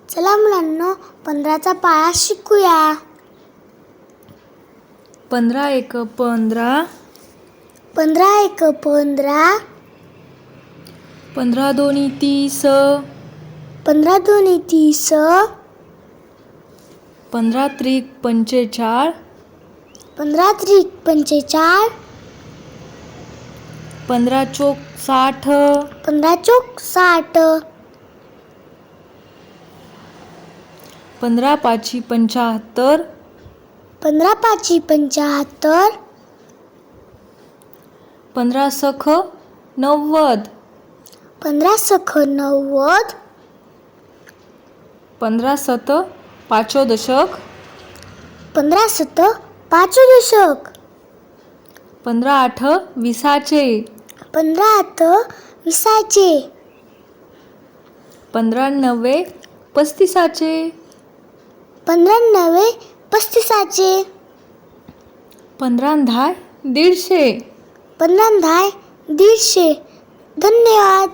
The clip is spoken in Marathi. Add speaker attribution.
Speaker 1: चला मुलांनो 15चा पाया शिकूया.
Speaker 2: 15 एक 15,
Speaker 1: 15 एक 15,
Speaker 2: 15 दोन्ही 30,
Speaker 1: 15 दोन्ही 30,
Speaker 2: 15 त्रिक 45,
Speaker 1: 15 त्रिक 45,
Speaker 2: 15 चोक 60,
Speaker 1: 15 चोक 60,
Speaker 2: 15 पाची 75,
Speaker 1: 15 पाची 75,
Speaker 2: 15 सख 90,
Speaker 1: 15 सख 90,
Speaker 2: 15 सत पाचो दशक,
Speaker 1: 15 सत पाचो दशक,
Speaker 2: 15 आठ 20चे,
Speaker 1: 15 आठ 20चे,
Speaker 2: 15 नव्वे 35चे,
Speaker 1: 15 नव्वे 35चे,
Speaker 2: 15 दहा 150,
Speaker 1: 15 दहा 150. धन्यवाद.